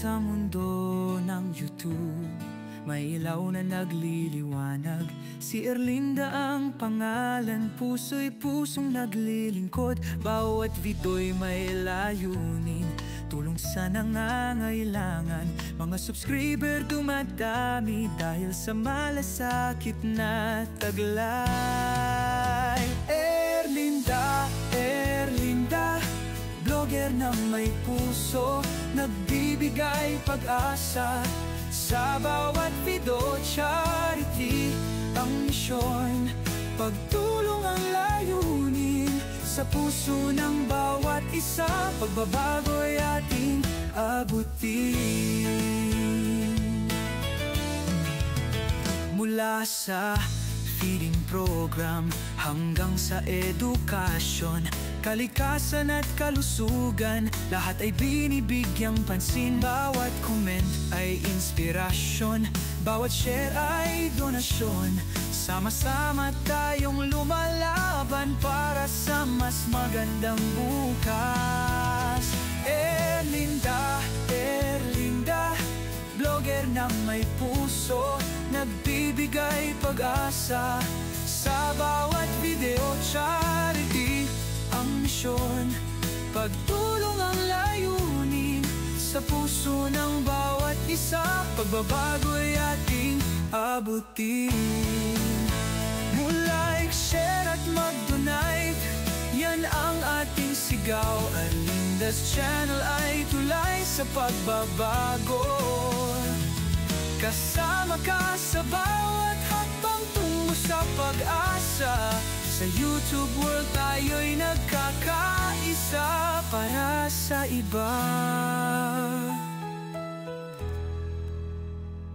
Sa mundo ng YouTube, may ilaw na nagliliwanag. Si Erlinda ang pangalan, puso'y pusong naglilingkod. Bawat video'y may layunin, tulong sa nangangailangan. Mga subscriber dumadami dahil sa malasakit na taglay. Erlinda, Erlinda, vlogger na may puso, nagbibigay pag-asa. Sa bawat video, charity ang misyon, pagtulong ang layunin. Sa puso ng bawat isa, pagbabago'y ating abutin. Mula sa feeding program hanggang sa edukasyon, kalikasan at kalusugan, lahat ay binibigyang pansin. Bawat comment ay inspirasyon, bawat share ay donasyon. Sama-sama tayong lumalaban para sa mas magandang bukas. Erlinda, Erlinda, vlogger na may puso, nagbibigay pag-asa. Sa bawat video, charity ang misyon, pagtulong ang layunin. Sa puso ng bawat isa, pagbabago'y ating abutin. Like, share at mag-donate, yan ang ating sigaw. Erlinda's channel ay tulay sa pagbabago. Kasama ka sa bawat hakbang tungo sa pag-asa. Sa YouTube world tayo'y nagkakaisa para sa iba.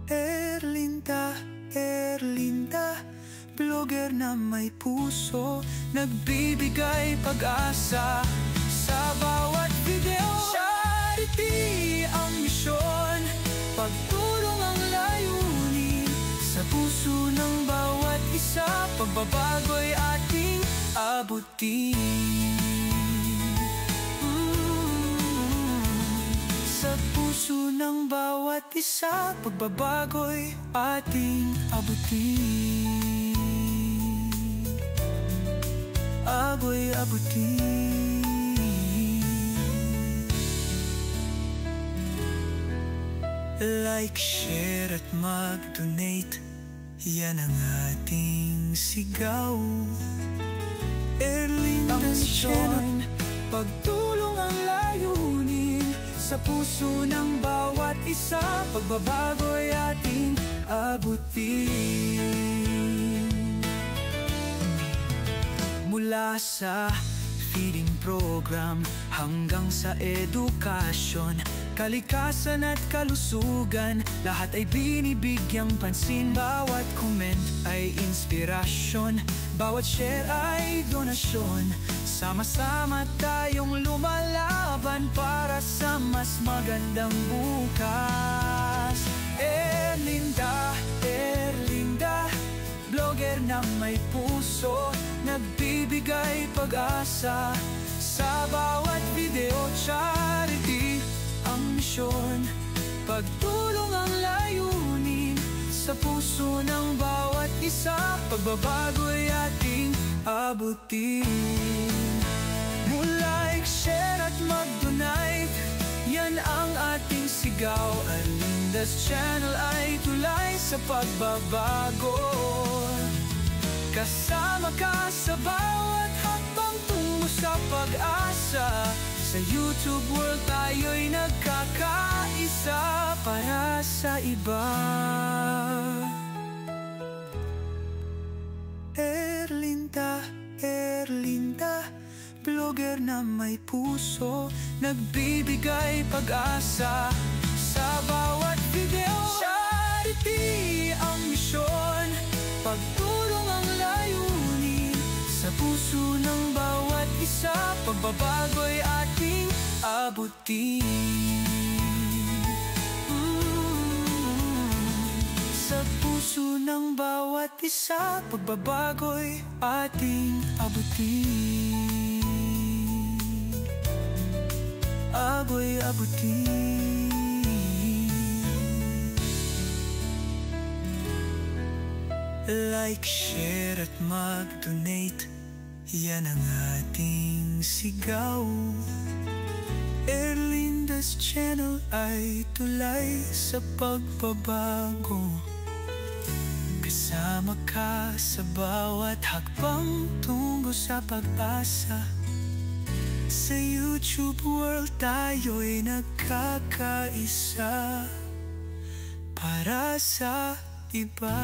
Erlinda, Erlinda, vlogger na may puso, nagbibigay pag-asa. Sa bawat video, charity ang misyon, pagtulong ang layunin. Sa puso ng bawat isa, pagbabago'y ating abutin. Sa puso ng bawat isa, pagbabago'y ating abutin. Ago'y abutin. Like, share at mag-donate, yan ang ating sigaw. Erlinda's channel, pagtulong ang layunin. Sa puso ng bawat isa, pagbabago'y ating abutin. Mula sa feeding program hanggang sa edukasyon, kalikasan at kalusugan, lahat ay binibigyang pansin. Bawat comment ay inspirasyon, bawat share ay donasyon. Sama-sama tayong lumalaban para sa mas magandang bukas. Erlinda, Erlinda, vlogger na may puso, nagbibigay pag-asa. Sa bawat video, charity ang misyon, pagtulong ang layunin. Sa puso ng bawat isa, pagbabago'y ating abutin. Like, share at mag-donate, yan ang ating sigaw. Erlinda's channel ay tulay sa pagbabago. Kasama ka sa bawat hakbang tungo sa pag-asa. Sa YouTube world tayo'y nagkakaisa para sa iba. Erlinda, Erlinda, vlogger na may puso, nagbibigay pag-asa. Sa bawat video, charity ang misyon, pagtulong ang layunin. Sa puso ng bawat isa, pagbabago'y ating abutin. Sa puso puso ng bawat isa, pagbabago'y ating abutin. Abutin. Like, share at mag-donate, yan ang ating sigaw. Erlinda's Channel ay tulay sa pagbabago. Kasama ka sa bawat hakbang tungo sa pag-asa. Sa YouTube world tayo'y nagkakaisa para sa iba.